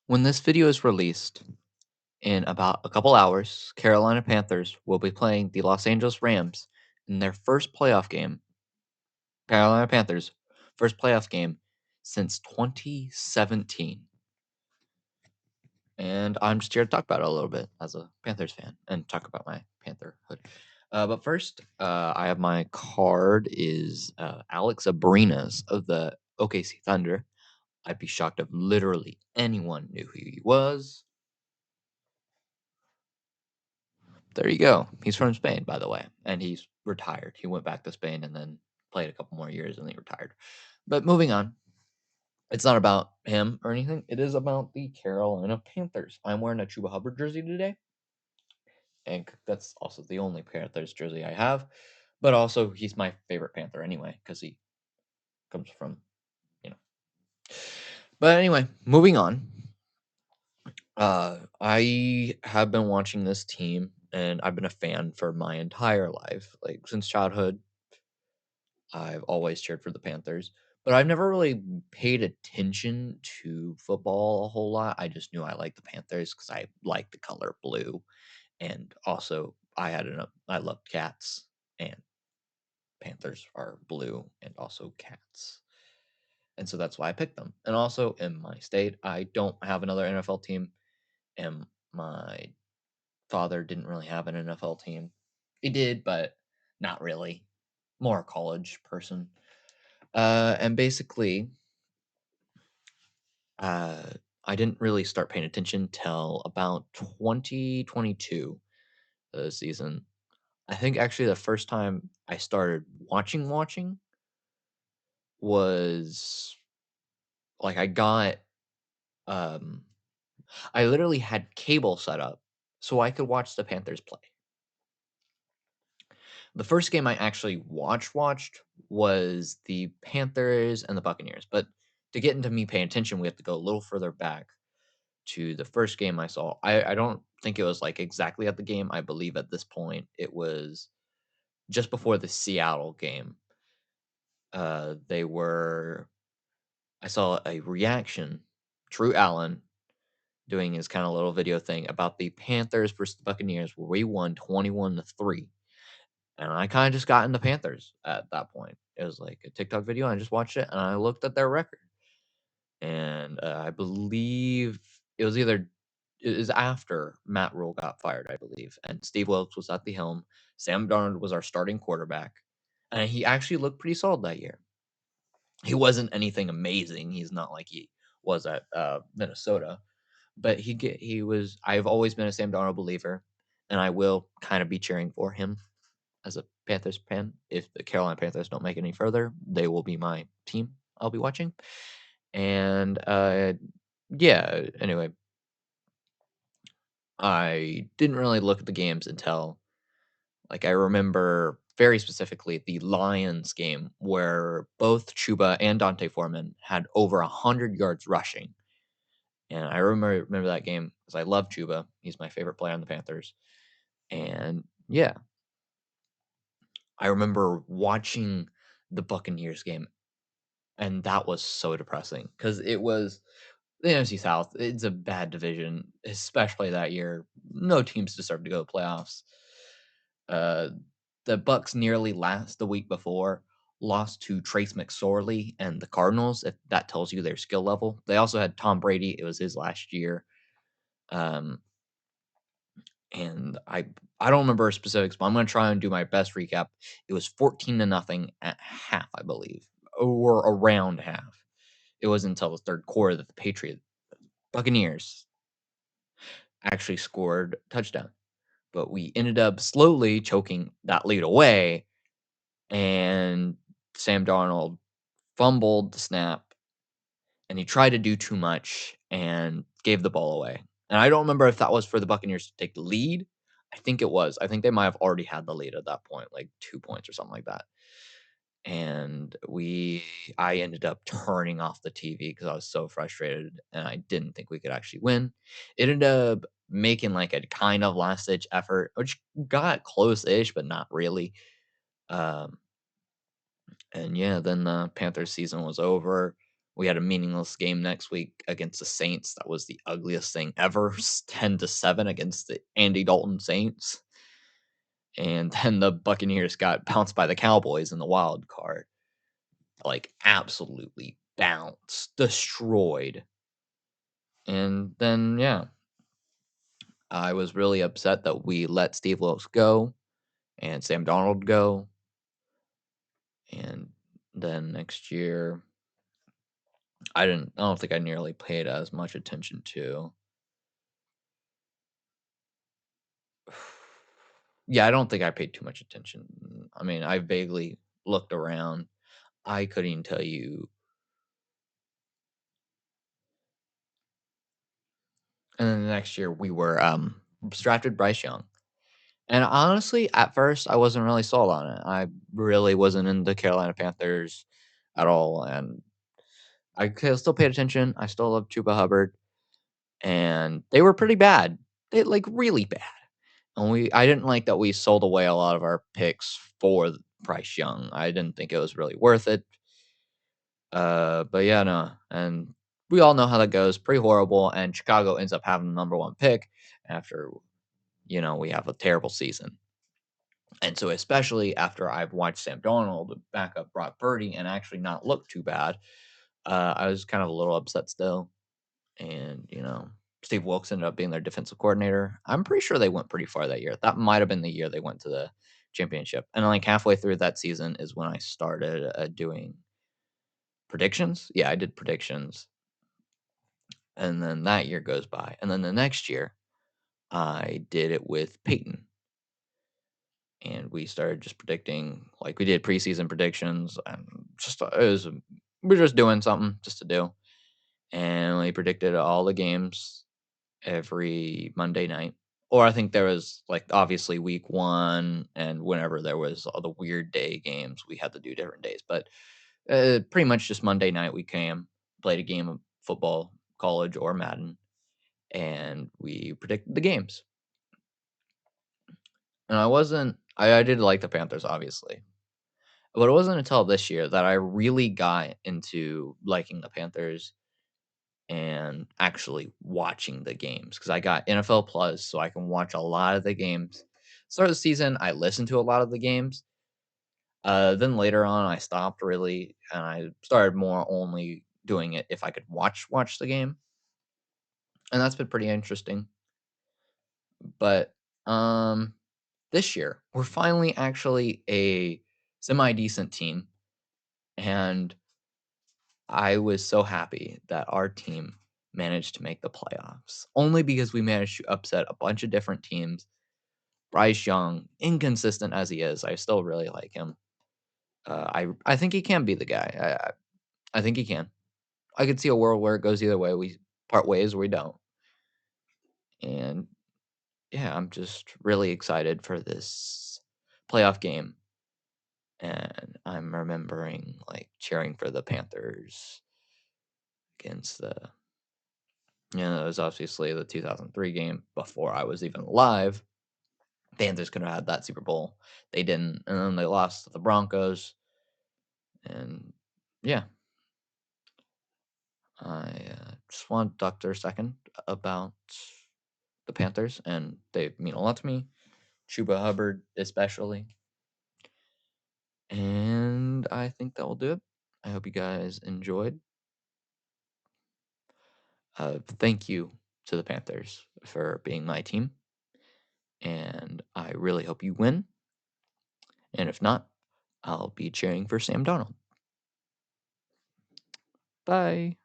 When this video is released in about a couple hours, Carolina Panthers will be playing the Los Angeles Rams in their first playoff game. Carolina Panthers' first playoff game since 2017. And I'm just here to talk about it a little bit as a Panthers fan and talk about my Pantherhood. But first, I have my card is Alex Abrinas of the OKC Thunder. I'd be shocked if literally anyone knew who he was. There you go. He's from Spain, by the way, and he's retired. He went back to Spain and then played a couple more years and then he retired. But moving on, it's not about him or anything. It is about the Carolina Panthers. I'm wearing a Chuba Hubbard jersey today, and that's also the only Panthers jersey I have. But also, he's my favorite Panther anyway because he comes from, you know. But anyway, moving on. I have been watching this team, and I've been a fan for my entire life, like since childhood. I've always cheered for the Panthers, but I've never really paid attention to football a whole lot. I just knew I liked the Panthers because I liked the color blue, and also I loved cats, and Panthers are blue and also cats, and so that's why I picked them. And also in my state, I don't have another NFL team, and my father didn't really have an NFL team. He did, but not really. More a college person. And basically, uh, I didn't really start paying attention till about 2022 season. I think actually the first time I started watching was like um I literally had cable set up so I could watch the Panthers play. The first game I actually watched was the Panthers and the Buccaneers, but to get into me paying attention, we have to go a little further back to the first game I saw. I don't think it was, like, exactly at the game. I believe at this point, it was just before the Seattle game. They were I saw a reaction, Drew Allen doing his kinda little video thing about the Panthers versus the Buccaneers, where we won 21-3, and I kinda just got into Panthers at that point. It was like a TikTok video, and I just watched it, and I looked at their record. And, I believe it was after Matt Rule got fired, I believe, and Steve Wilkes was at the helm. Sam Darnold was our starting quarterback, and he actually looked pretty solid that year. He wasn't anything amazing, he's not like he was at, Minnesota, but he was I've always been a Sam Darnold believer, and I will kinda be cheering for him as a Panthers fan. If the Carolina Panthers don't make it any further, they will be my team I'll be watching. And, yeah, anyway, I didn't really look at the games until, like, I remember very specifically the Lions game where both Chuba and Dante Foreman had over 100 yards rushing. And I remember that game because I love Chuba. He's my favorite player on the Panthers. And yeah, I remember watching the Buccaneers game, and that was so depressing because it was the NFC South. It's a bad division, especially that year. No teams deserve to go to playoffs. Uh, the Bucks nearly last the week before lost to Trace McSorley and the Cardinals. If that tells you their skill level, they also had Tom Brady. It was his last year. Um, and I don't remember specifics, but I'm gonna try and do my best recap. It was 14-0 at half, I believe, or around half. It wasn't until the third quarter that the Buccaneers actually scored a touchdown. But we ended up slowly choking that lead away, and Sam Darnold fumbled the snap, and he tried to do too much and gave the ball away. And I don't remember if that was for the Buccaneers to take the lead. I think it was. I think they might have already had the lead at that point, like 2 points or something like that. And I ended up turning off the TV because I was so frustrated and I didn't think we could actually win. It ended up making like a kind of last ditch effort, which got close-ish, but not really. Um, and yeah, then the Panthers season was over. We had a meaningless game next week against the Saints. That was the ugliest thing ever. 10-7 against the Andy Dalton Saints. And then the Buccaneers got pounced by the Cowboys in the wild card. Like absolutely bounced, destroyed. And then yeah, I was really upset that we let Steve Wilkes go and Sam Donald go. And then next year, I don't think I nearly paid as much attention to. Yeah, I don't think I paid too much attention. I mean, I vaguely looked around. I couldn't even tell you. And then the next year we were drafted Bryce Young. And honestly, at first I wasn't really sold on it. I really wasn't into Carolina Panthers at all. And still paid attention. I still love Chuba Hubbard. And they were pretty bad. They like really bad. And I didn't like that we sold away a lot of our picks for Bryce Young. I didn't think it was really worth it. But yeah, no. And we all know how that goes. Pretty horrible. And Chicago ends up having the number one pick after, we have a terrible season. And so, especially after I've watched Sam Donald back up Brock Purdy and actually not look too bad, I was kind of a little upset still. And, Steve Wilkes ended up being their defensive coordinator. I'm pretty sure they went pretty far that year. That might have been the year they went to the championship. And like halfway through that season is when I started doing predictions. Yeah, I did predictions. And then that year goes by. And then the next year, I did it with Peyton. And we started just predicting, like we did preseason predictions, and we're just doing something just to do. And we predicted all the games every Monday night. Or I think there was like obviously week one, and whenever there was all the weird day games, we had to do different days. But pretty much just Monday night we played a game of football, college or Madden, and we predicted the games. And I did like the Panthers, obviously. But it wasn't until this year that I really got into liking the Panthers and actually watching the games because I got NFL Plus, so I can watch a lot of the games. Start of the season, I listened to a lot of the games. Then later on, I stopped really, and I started more only doing it if I could watch the game, and that's been pretty interesting. But this year, we're finally actually a semi decent team, and I was so happy that our team managed to make the playoffs, only because we managed to upset a bunch of different teams. Bryce Young, inconsistent as he is, I still really like him. I think he can be the guy. I think he can. I could see a world where it goes either way. We part ways or we don't. And yeah, I'm just really excited for this playoff game. And I'm remembering like cheering for the Panthers against it was obviously the 2003 game before I was even alive. Panthers could have had that Super Bowl. They didn't, and then they lost to the Broncos. And yeah, I just want to talk for a second about the Panthers, and they mean a lot to me. Chuba Hubbard, especially. And I think that will do it. I hope you guys enjoyed. Thank you to the Panthers for being my team. And I really hope you win. And if not, I'll be cheering for Sam Donald. Bye.